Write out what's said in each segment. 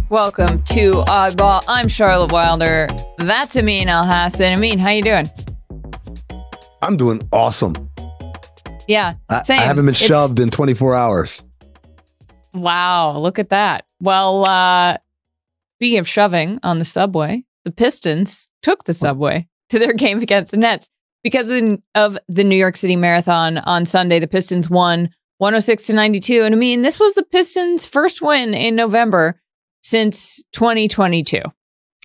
Welcome to Oddball. I'm Charlotte Wilder. That's Amin Elhassan. Amin, how you doing? I'm doing awesome. Yeah, same. I haven't been shoved in 24 hours. Wow, look at that. Well, speaking of shoving on the subway, the Pistons took the subway to their game against the Nets. Because of the New York City Marathon on Sunday, the Pistons won 106-92. And I mean, this was the Pistons' first win in November since 2022.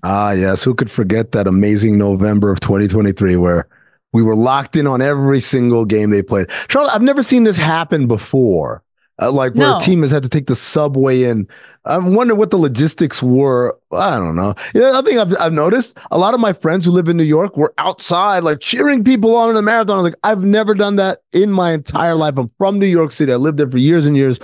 Ah, yes. Who could forget that amazing November of 2023 where we were locked in on every single game they played? Charlotte, I've never seen this happen before. Where a team has had to take the subway in. I'm wondering what the logistics were. I don't know. I think I've noticed a lot of my friends who live in New York were outside, like cheering people on in the marathon. I'm like, I've never done that in my entire life. I'm from New York City. I lived there for years and years.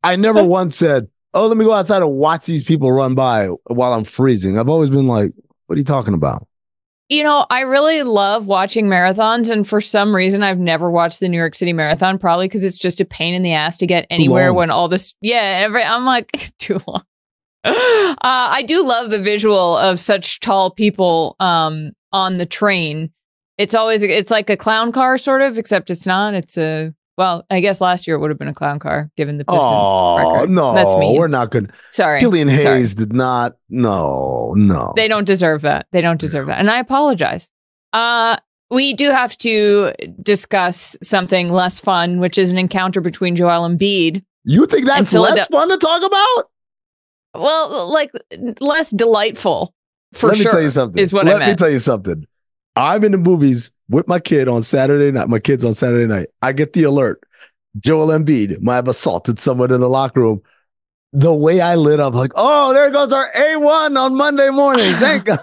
I never once said, oh, let me go outside and watch these people run by while I'm freezing. I've always been like, what are you talking about? You know, I really love watching marathons, and for some reason, I've never watched the New York City Marathon, probably because it's just a pain in the ass to get anywhere when all this, I'm like, too long. I do love the visual of such tall people on the train. It's like a clown car, sort of, except it's not. Well, I guess last year it would have been a clown car, given the Pistons record. No, that's mean. We're not good. Sorry. Killian Hayes did not. No. They don't deserve that. And I apologize. We do have to discuss something less fun, which is an encounter between Joel Embiid. You think that's less fun to talk about? Well, like less delightful, for sure. Let me tell you something. Is what I meant. Let me tell you something. I'm in the movies with my kid on Saturday night. My kid's on Saturday night. I get the alert. Joel Embiid might have assaulted someone in the locker room. The way I lit up, like, oh, there goes our A1 on Monday morning. Thank God.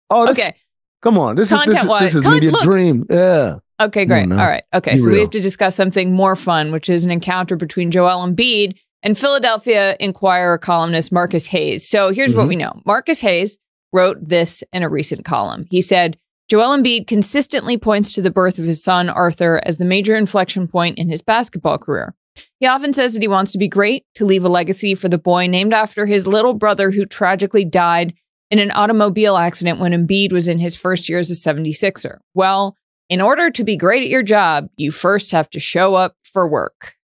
Oh, okay. Come on. This is media dream. Yeah. Okay, great. All right. Okay, so we have to discuss something more fun, which is an encounter between Joel Embiid and Philadelphia Inquirer columnist Marcus Hayes. So here's what we know. Marcus Hayes wrote this in a recent column. He said, Joel Embiid consistently points to the birth of his son, Arthur, as the major inflection point in his basketball career. He often says that he wants to be great, to leave a legacy for the boy named after his little brother who tragically died in an automobile accident when Embiid was in his first year as a 76er. Well, in order to be great at your job, you first have to show up for work.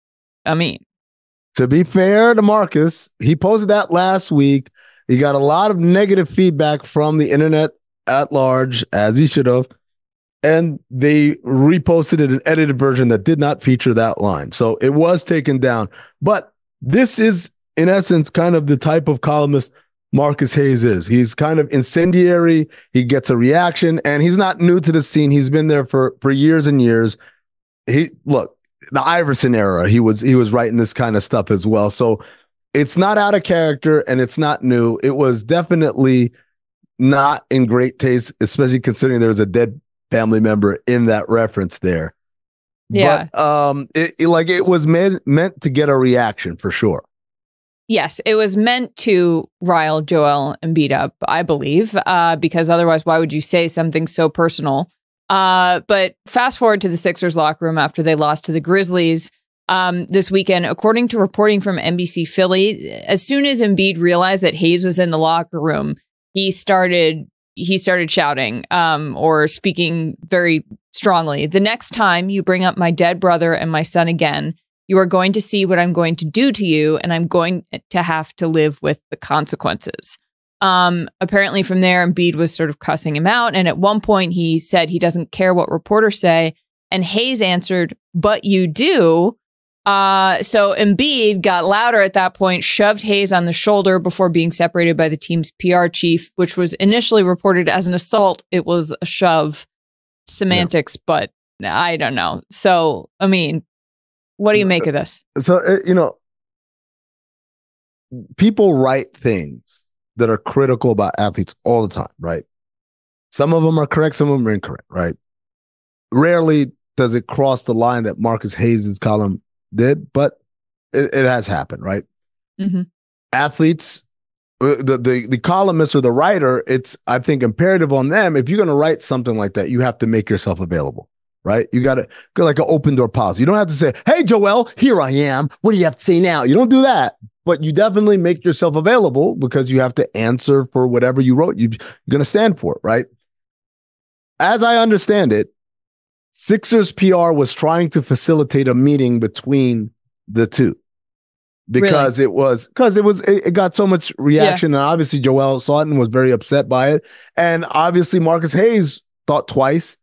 I mean, to be fair to Marcus, he posted that last week. He got a lot of negative feedback from the internet at large, as he should have, and they reposted an edited version that did not feature that line. So it was taken down. But this is, in essence, kind of the type of columnist Marcus Hayes is. He's kind of incendiary. He gets a reaction, and he's not new to the scene. He's been there for years and years. Look, the Iverson era, he was writing this kind of stuff as well. So it's not out of character, and it's not new. It was definitely not in great taste, especially considering there was a dead family member in that reference there. Yeah. But it was meant to get a reaction for sure. Yes, it was meant to rile Joel Embiid up, I believe, because otherwise, why would you say something so personal? But fast forward to the Sixers locker room after they lost to the Grizzlies this weekend. According to reporting from NBC Philly, as soon as Embiid realized that Hayes was in the locker room, he started shouting or speaking very strongly. The next time you bring up my dead brother and my son again, you are going to see what I'm going to do to you, and I'm going to have to live with the consequences. Apparently from there, Embiid was sort of cussing him out. And at one point he said he doesn't care what reporters say. And Hayes answered, but you do. So Embiid got louder at that point, shoved Hayes on the shoulder before being separated by the team's PR chief, which was initially reported as an assault. It was a shove. Semantics, but I don't know. So, I mean, what do you make of this? So, people write things that are critical about athletes all the time, right? Some of them are correct, some of them are incorrect, right? Rarely does it cross the line that Marcus Hayes' column did, but it has happened, right? Mm-hmm. Athletes, the columnist or the writer, it's, I think, imperative on them. If you're going to write something like that, you have to make yourself available, right? You got to go like an open door policy. You don't have to say, hey, Joel, here I am. What do you have to say now? You don't do that. but you definitely make yourself available because you have to answer for whatever you wrote. You're going to stand for it, right? As I understand it, Sixers PR was trying to facilitate a meeting between the two because it got so much reaction, and obviously Joel saw it and was very upset by it, and obviously Marcus Hayes thought twice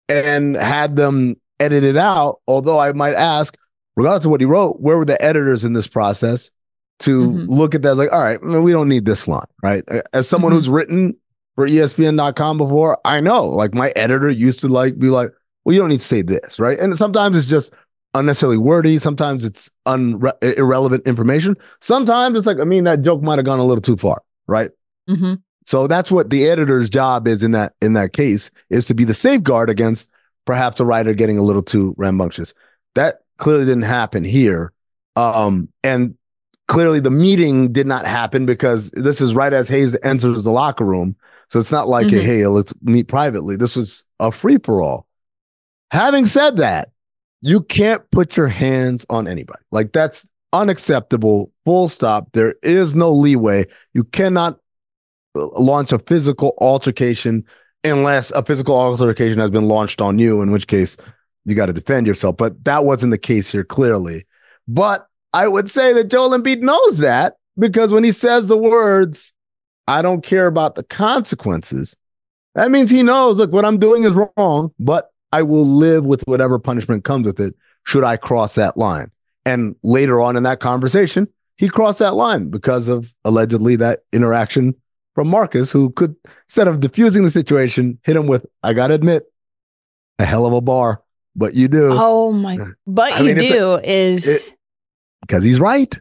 and had them edit it out. Although I might ask, regardless of what he wrote, where were the editors in this process to look at that? Like, all right, we don't need this line, right? As someone who's written for ESPN.com before, I know, like, my editor used to be like, well, you don't need to say this, right? And sometimes it's just unnecessarily wordy. Sometimes it's irrelevant information. Sometimes it's like, I mean, that joke might have gone a little too far, right? So that's what the editor's job is in that case, is to be the safeguard against perhaps a writer getting a little too rambunctious. That clearly didn't happen here. And clearly the meeting did not happen because this is right as Hayes enters the locker room. So it's not like, hey, let's meet privately. This was a free-for-all. Having said that, you can't put your hands on anybody. Like, that's unacceptable, full stop. There is no leeway. You cannot launch a physical altercation unless a physical altercation has been launched on you, in which case you got to defend yourself. But that wasn't the case here, clearly. But I would say that Joel Embiid knows that, because when he says the words, I don't care about the consequences, that means he knows, look, what I'm doing is wrong, but I will live with whatever punishment comes with it should I cross that line. And later on in that conversation, he crossed that line because of allegedly that interaction from Marcus, who could, instead of diffusing the situation, hit him with, I got to admit, a hell of a bar, but you do. Oh my, but I mean, because he's right.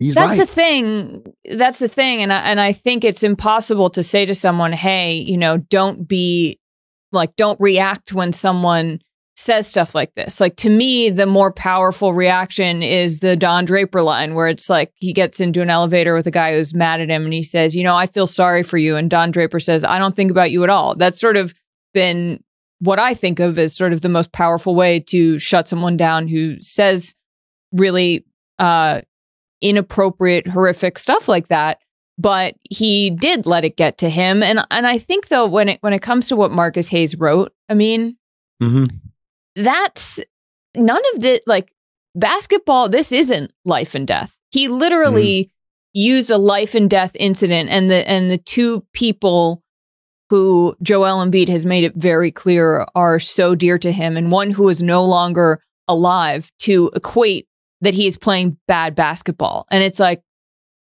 That's the thing. That's the thing. And I think it's impossible to say to someone, hey, don't react when someone says stuff like this. Like, to me, the more powerful reaction is the Don Draper line, where it's like he gets into an elevator with a guy who's mad at him and he says, I feel sorry for you. And Don Draper says, I don't think about you at all. That's sort of been what I think of as sort of the most powerful way to shut someone down who says really inappropriate, horrific stuff like that. But he did let it get to him. And I think, though, when it comes to what Marcus Hayes wrote, I mean, that's none of the, like, basketball, this isn't life and death. He literally used a life and death incident, and the two people who Joel Embiid has made it very clear are so dear to him, and one who is no longer alive, to equate that he is playing bad basketball. And it's like,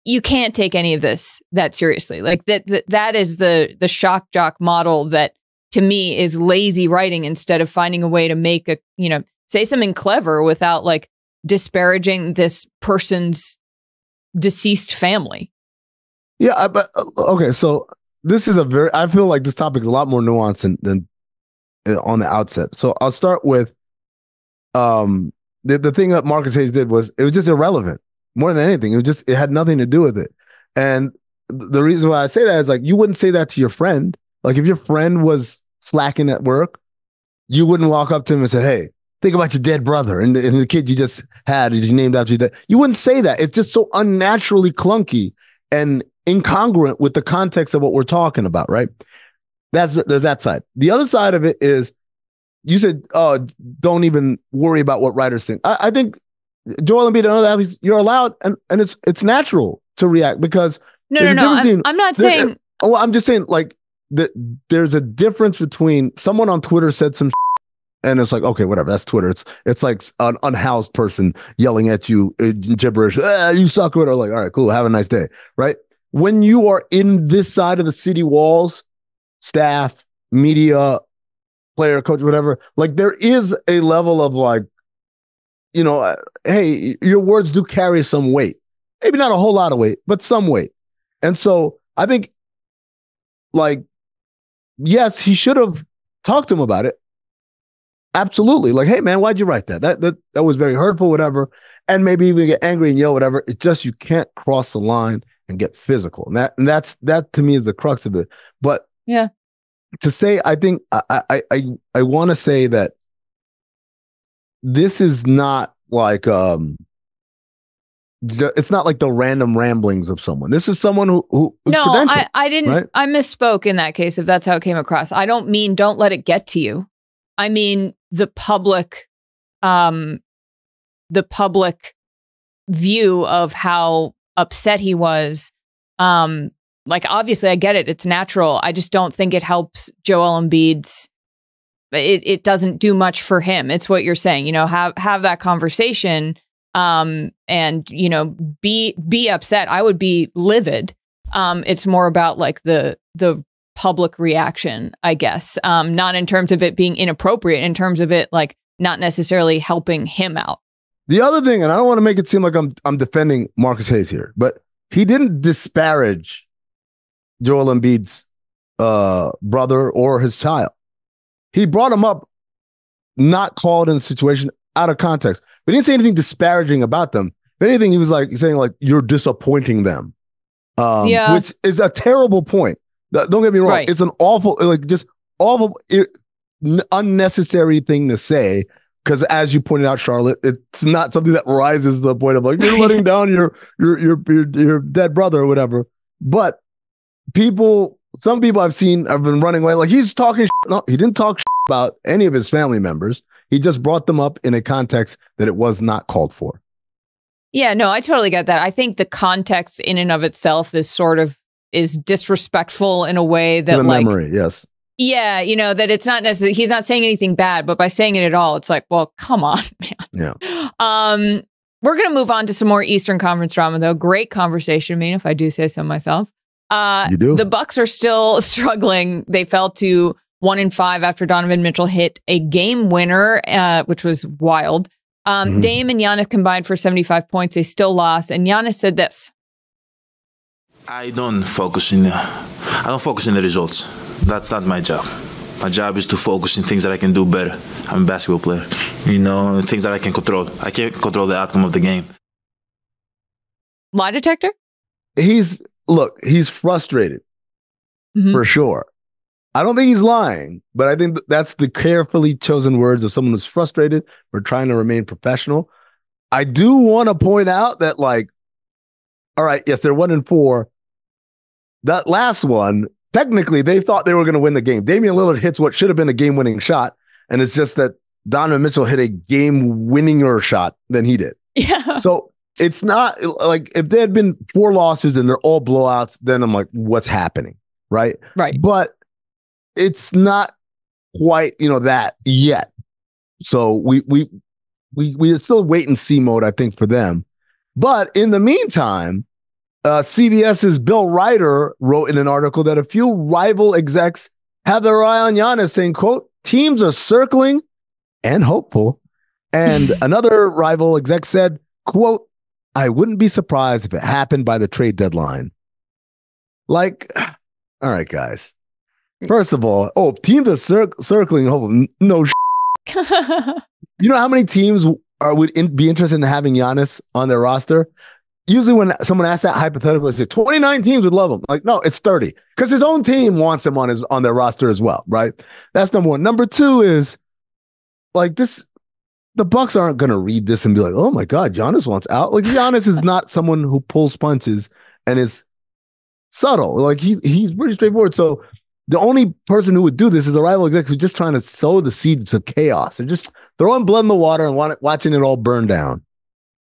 you can't take any of this that seriously. Like, that is the shock jock model that, to me, is lazy writing instead of finding a way to make say something clever without, like, disparaging this person's deceased family. Yeah, but okay, so this is I feel like this topic is a lot more nuanced than on the outset. So I'll start with the thing that Marcus Hayes did was, it was just irrelevant. More than anything, it had nothing to do with it. And the reason why I say that is, like, you wouldn't say that to your friend. Like, if your friend was slacking at work, you wouldn't walk up to him and say, hey, think about your dead brother and the kid you just had is named after you. You wouldn't say that. It's just so unnaturally clunky and incongruent with the context of what we're talking about, right? There's that side. The other side of it is, you said, oh, don't even worry about what writers think. I think Joel Embiid and other athletes, you're allowed, and it's natural to react, because no. I'm not saying. Well, I'm just saying, like, there's a difference between someone on Twitter said some and it's like, okay, whatever, that's Twitter. It's like an unhoused person yelling at you gibberish. You suck, or like, all right, cool, have a nice day, right? When you are in this side of the city walls, staff, media, player, coach, whatever, like, there is a level of, like, hey, your words do carry some weight. Maybe not a whole lot of weight, but some weight. And so I think, like, yes, he should have talked to him about it. Absolutely. Like, hey, man, why'd you write that? That was very hurtful, whatever. And maybe even get angry and yell, whatever. It's just, you can't cross the line and get physical. And that to me is the crux of it. But yeah, to say, I think I want to say that this is not like it's not like the random ramblings of someone. This is someone who no, I didn't. Right? I misspoke in that case. If that's how it came across, I don't mean don't let it get to you. I mean the public view of how upset he was. Like obviously, I get it. It's natural. I just don't think it helps Joel Embiid's. It doesn't do much for him. It's what you're saying. You know, have that conversation. And you know, be upset. I would be livid. It's more about like the public reaction, I guess. Not in terms of it being inappropriate, in terms of it like not necessarily helping him out. The other thing, and I don't want to make it seem like I'm defending Marcus Hayes here, but he didn't disparage Joel Embiid's brother or his child. He brought him up, not called in a situation out of context. But he didn't say anything disparaging about them. If anything, he was like saying like you're disappointing them, which is a terrible point. Don't get me wrong; right. It's an awful, like just awful, unnecessary thing to say. Because as you pointed out, Charlotte, it's not something that rises to the point of like you're letting down your dead brother or whatever. But some people I've seen have been running away like he's talking. No, he didn't talk about any of his family members. He just brought them up in a context that it was not called for. Yeah, no, I totally get that. I think the context in and of itself is disrespectful in a way that the memory, yes. Yeah, you know, that it's not necessarily, he's not saying anything bad, but by saying it at all, it's like, well, come on, man. Yeah. We're going to move on to some more Eastern Conference drama, though. Great conversation, I mean, if I do say so myself. You do? The Bucks are still struggling. They fell to 1-5 after Donovan Mitchell hit a game winner, which was wild. Dame and Giannis combined for 75 points. They still lost. And Giannis said this. I don't focus in the results. That's not my job. My job is to focus in things that I can do better. I'm a basketball player. You know, things that I can control. I can't control the outcome of the game. Lie detector? He's frustrated for sure. I don't think he's lying, but I think that's the carefully chosen words of someone who's frustrated for trying to remain professional. I do want to point out that, like, all right, yes, they're 1-4. That last one, technically, they thought they were going to win the game. Damian Lillard hits what should have been a game-winning shot, and it's just that Donovan Mitchell hit a game-winninger shot than he did. Yeah. So it's not like if there had been 4 losses and they're all blowouts, then I'm like, what's happening? Right? Right. But it's not quite, that yet. So we are still wait and see mode, I think, for them. But in the meantime, CBS's Bill Ryder wrote in an article that a few rival execs have their eye on Giannis, saying, quote, teams are circling and hopeful. And another rival exec said, quote, I wouldn't be surprised if it happened by the trade deadline. Like, all right, guys. First of all, teams are circling hopeful. No You know how many teams would be interested in having Giannis on their roster? Usually when someone asks that hypothetical, they say 29 teams would love him. Like, no, it's 30 because his own team wants him on their roster as well, right? That's number one. Number two is like this. The Bucks aren't going to read this and be like, oh my God, Giannis wants out. Like Giannis is not someone who pulls punches and is subtle. Like he's pretty straightforward. So the only person who would do this is a rival exec who's just trying to sow the seeds of chaos. They're just throwing blood in the water and watching it all burn down.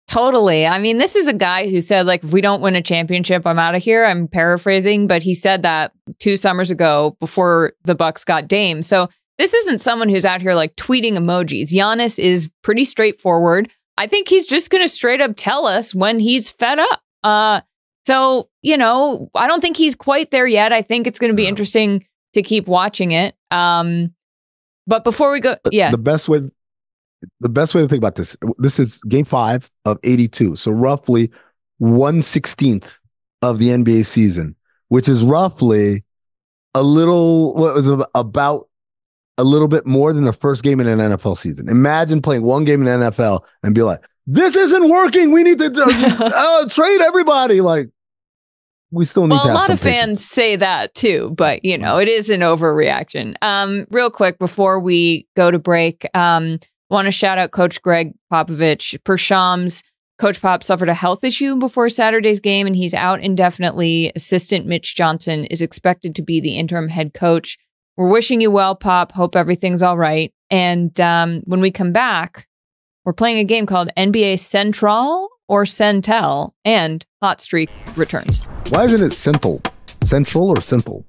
Totally. I mean, this is a guy who said, like, if we don't win a championship, I'm out of here. I'm paraphrasing, but he said that 2 summers ago before the Bucks got Dame. So this isn't someone who's out here like tweeting emojis. Giannis is pretty straightforward. I think he's just going to straight up tell us when he's fed up. So, I don't think he's quite there yet. I think it's going to be interesting to keep watching it. But before we go, the best way to think about this is game 5 of 82. So roughly 1/16 of the NBA season, which is roughly about a little bit more than the first game in an NFL season. Imagine playing one game in the NFL and be like, this isn't working. We need to trade everybody. Like, we still need to have a lot of patience. fans say that too, but it is an overreaction. Real quick before we go to break, want to shout out Coach Greg Popovich. Per Shams Coach Pop suffered a health issue before Saturday's game, and he's out indefinitely. Assistant Mitch Johnson is expected to be the interim head coach. We're wishing you well, Pop. Hope everything's all right. And when we come back, we're playing a game called NBA Central or Centel, and Hot Streak returns. Why isn't it Centel? Central or Centel?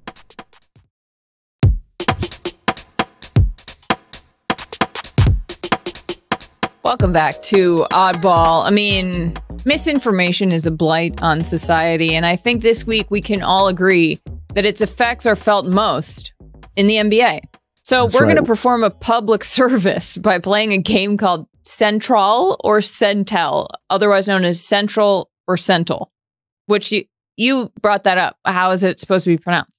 Welcome back to Oddball. I mean, misinformation is a blight on society, and I think this week we can all agree that its effects are felt most in the NBA. So we're going to perform a public service by playing a game called Central or Centel, otherwise known as Central or Centel, which you brought that up. How is it supposed to be pronounced?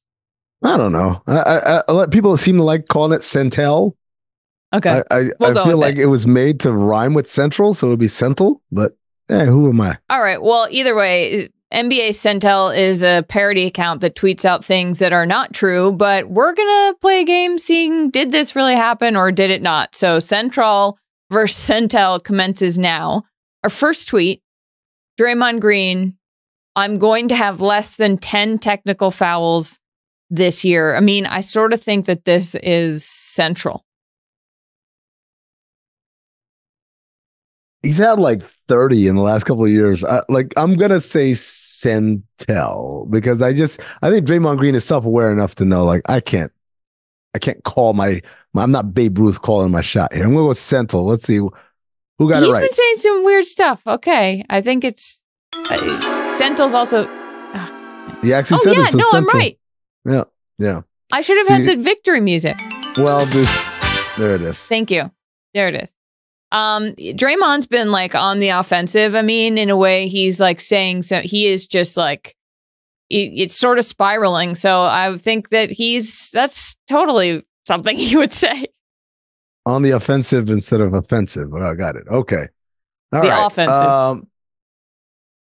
I don't know. People seem to like calling it Centel. Okay. I feel like it was made to rhyme with Central, so it would be Centel, but who am I? All right. Well, either way, NBA Centel is a parody account that tweets out things that are not true, but we're going to play a game seeing did this really happen or did it not? So Central versus Centel commences now. Our first tweet, Draymond Green, I'm going to have less than 10 technical fouls this year. I mean, I sort of think that this is Central. He's had like 30 in the last couple of years. I'm going to say Centel because I think Draymond Green is self-aware enough to know, like, I can't call I'm not Babe Ruth calling my shot here. I'm going to go with Centel. Let's see who got it right. He's been saying some weird stuff. Okay. I think it's Centel's also. He actually said it. No, I'm right. Yeah. I should have had the victory music. Well, there it is. Thank you. There it is. Draymond's been like on the offensive. I mean, in a way, he's like saying so. He is just like it's sort of spiraling. So I think that that's totally something he would say on the offensive instead of offensive. Oh, I got it. Okay, all right. Offensive. All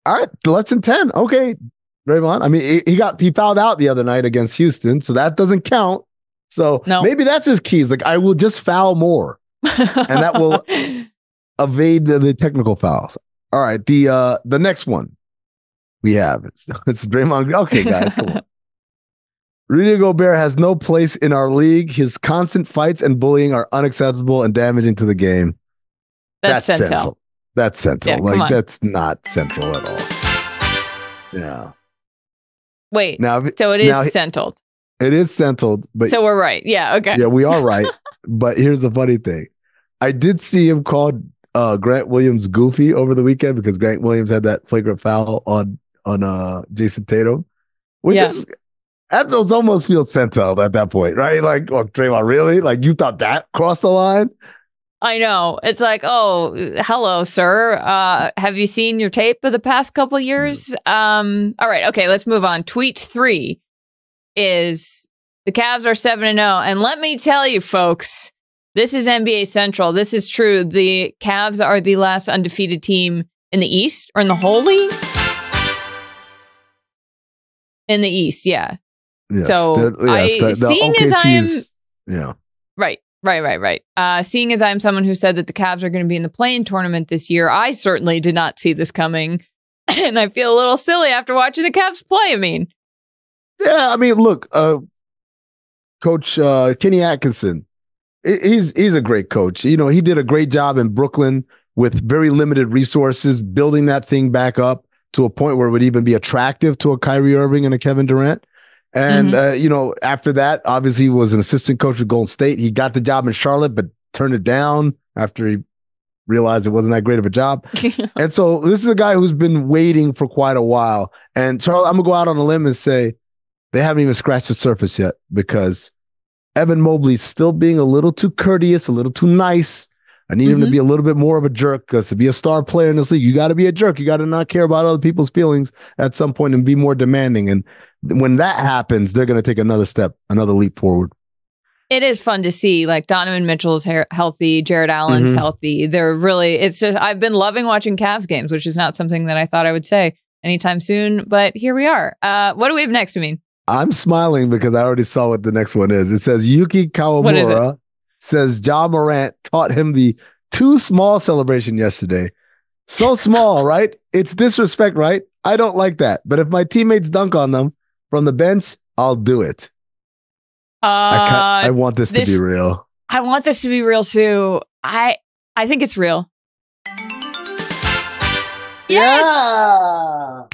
right, less than 10. Okay, Draymond. I mean, he fouled out the other night against Houston, so that doesn't count. So maybe that's his keys. Like, I will just foul more. And that will evade the technical fouls. All right, the next one we have it's Draymond. Okay, guys, come on. Rudy Gobert has no place in our league. His constant fights and bullying are unacceptable and damaging to the game. That's Centel. That's Centel. Yeah, that's not Central at all. Yeah. Wait. So it is Centeled. It is Centeled, but so we're right. Yeah. Okay. Yeah, we are right. But here's the funny thing. I did see him call Grant Williams goofy over the weekend because Grant Williams had that flagrant foul on Jason Tatum, which is that almost feels Centel at that point, right? Like, oh, Draymond, really? Like, you thought that crossed the line? I know. It's like, oh, hello, sir. Have you seen your tape of the past couple years? All right. Okay, let's move on. Tweet 3 is the Cavs are 7-0. And let me tell you, folks, this is NBA Central. This is true. The Cavs are the last undefeated team in the East or in the whole league? In the East, yeah. Yes, so seeing as I'm right. Seeing as I'm someone who said that the Cavs are going to be in the play-in tournament this year, I certainly did not see this coming, and I feel a little silly after watching the Cavs play. I mean, look, Coach Kenny Atkinson, he's a great coach. You know, he did a great job in Brooklyn with very limited resources, building that thing back up to a point where it would even be attractive to a Kyrie Irving and a Kevin Durant. And, after that, obviously, he was an assistant coach at Golden State. He got the job in Charlotte, but turned it down after he realized it wasn't that great of a job. And so this is a guy who's been waiting for quite a while. And Charlotte, I'm going to go out on a limb and say they haven't even scratched the surface yet because Evan Mobley's still being a little too courteous, a little too nice. I need him to be a little bit more of a jerk because to be a star player in this league, you got to be a jerk. You got to not care about other people's feelings at some point and be more demanding. And when that happens, they're going to take another step, another leap forward. It is fun to see. Like Donovan Mitchell's healthy, Jared Allen's healthy. They're really, it's just, I've been loving watching Cavs games, which is not something that I thought I would say anytime soon, but here we are. What do we have next, Amin? I'm smiling because I already saw what the next one is. It says Yuki Kawamura says Ja Morant taught him the too small celebration yesterday. So small, right? It's disrespect, right? I don't like that. But if my teammates dunk on them from the bench, I'll do it. I want this to be real. I want this to be real too. I think it's real. Yes! Yeah!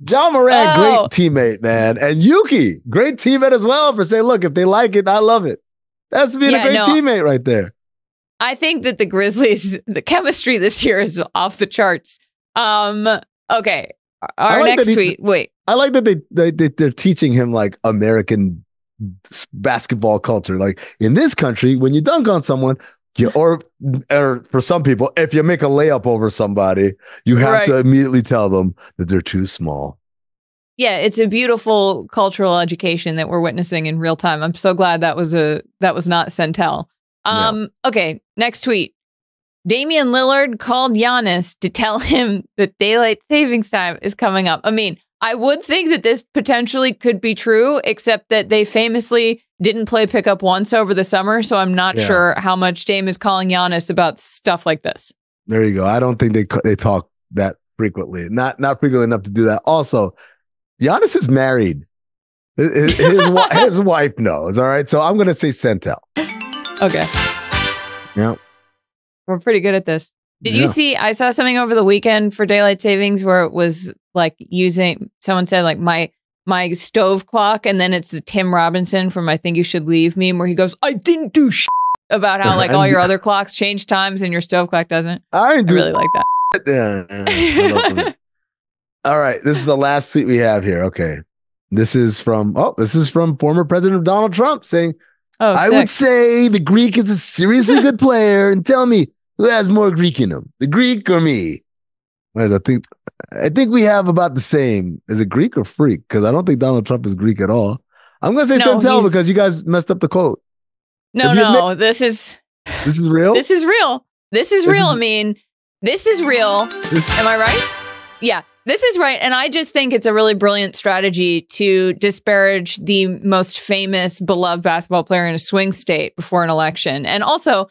John Morant, great teammate, man. And Yuki, great teammate as well for saying, look, if they like it, I love it. That's being a great teammate right there. I think that the Grizzlies, the chemistry this year is off the charts. Okay. Our next tweet. Wait. I like that they're teaching him like American basketball culture. Like in this country, when you dunk on someone, or for some people, if you make a layup over somebody, you have to immediately tell them that they're too small. Yeah, it's a beautiful cultural education that we're witnessing in real time. I'm so glad that was not Centel. Okay, next tweet. Damian Lillard called Giannis to tell him that daylight savings time is coming up. I mean, I would think that this potentially could be true, except that they famously didn't play pickup once over the summer, so I'm not sure how much Dame is calling Giannis about stuff like this. There you go. I don't think they talk that frequently. Not frequently enough to do that. Also, Giannis is married. His wife knows, all right? So I'm going to say Centel. Okay. Yeah. We're pretty good at this. Did you see, I saw something over the weekend for daylight savings where it was like someone said like my stove clock, and then it's the Tim Robinson from I Think You Should Leave meme where he goes, I didn't do shit, about how like all your other clocks change times and your stove clock doesn't. I really like that. Yeah. All right. This is the last tweet we have here. Okay. This is from former President Donald Trump saying, I would say the Greek is a seriously good player, and tell me who has more Greek in him, the Greek or me? Whereas I think we have about the same. Is it Greek or freak? Because I don't think Donald Trump is Greek at all. I'm going to say Centel because you guys messed up the quote. No, this is real. This is real. I mean, this is real. Am I right? Yeah. This is right. And I just think it's a really brilliant strategy to disparage the most famous, beloved basketball player in a swing state before an election. And also,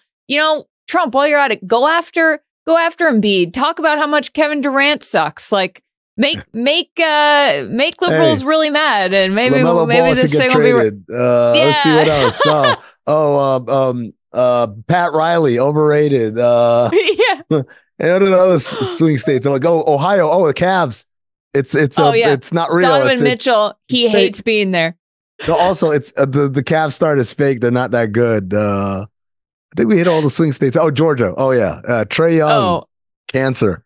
Trump, while you're at it, go after Embiid. Talk about how much Kevin Durant sucks. Like, make liberals really mad. And maybe this thing will be Let's see what else. Pat Riley, overrated. Yeah. And other swing states, I'm like, Ohio, the Cavs. It's not real. Donovan Mitchell, he hates being there. No, also, it's the Cavs start is fake. They're not that good. I think we hit all the swing states. Oh, Georgia. Oh yeah, Trae Young, cancer.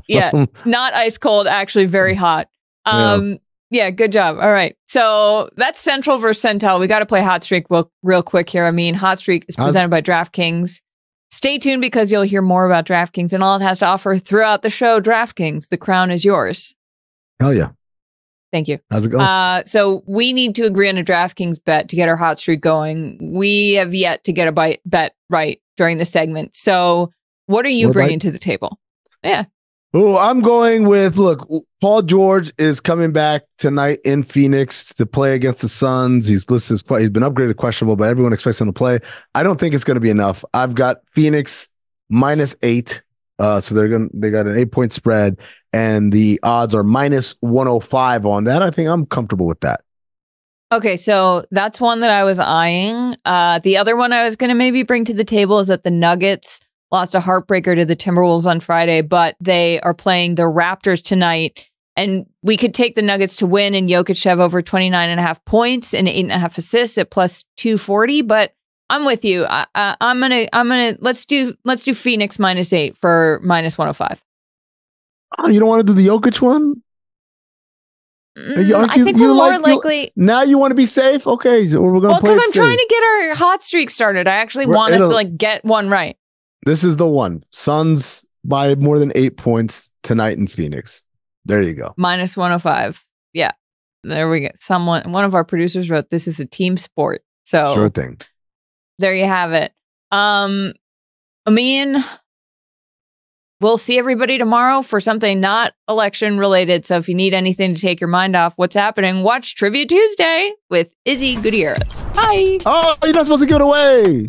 Yeah, not ice cold. Actually, very hot. Yeah, good job. All right, so that's Central versus Centel. We got to play Hot Streak real quick here. I mean, Hot Streak is presented by DraftKings. Stay tuned because you'll hear more about DraftKings and all it has to offer throughout the show. DraftKings, the crown is yours. Hell yeah. Thank you. How's it going? So we need to agree on a DraftKings bet to get our hot streak going. We have yet to get a bet right during the segment. So what are you bringing to the table? Yeah. Oh, I'm going with, look, Paul George is coming back tonight in Phoenix to play against the Suns. He's listed as he's been upgraded questionable, but everyone expects him to play. I don't think it's going to be enough. I've got Phoenix -8. So they got an 8-point spread, and the odds are -105 on that. I think I'm comfortable with that. Okay, so that's one that I was eyeing. The other one I was going to maybe bring to the table is that the Nuggets lost a heartbreaker to the Timberwolves on Friday, but they are playing the Raptors tonight. And we could take the Nuggets to win and Jokic have over 29.5 points and 8.5 assists at +240. But I'm with you. I'm gonna let's do Phoenix -8 for -105. Oh, you don't want to do the Jokic one? I think we're more likely. Now you want to be safe? Okay, so we're going to play. Well, because I'm trying to get our hot streak started. I actually want us to get one right. This is the one. Suns by more than 8 points tonight in Phoenix. There you go. -105. Yeah. There we go. One of our producers wrote, this is a team sport. So sure thing. There you have it. I mean, we'll see everybody tomorrow for something not election related. So if you need anything to take your mind off what's happening, watch Trivia Tuesday with Izzy Gutierrez. Bye. Oh, you're not supposed to give it away.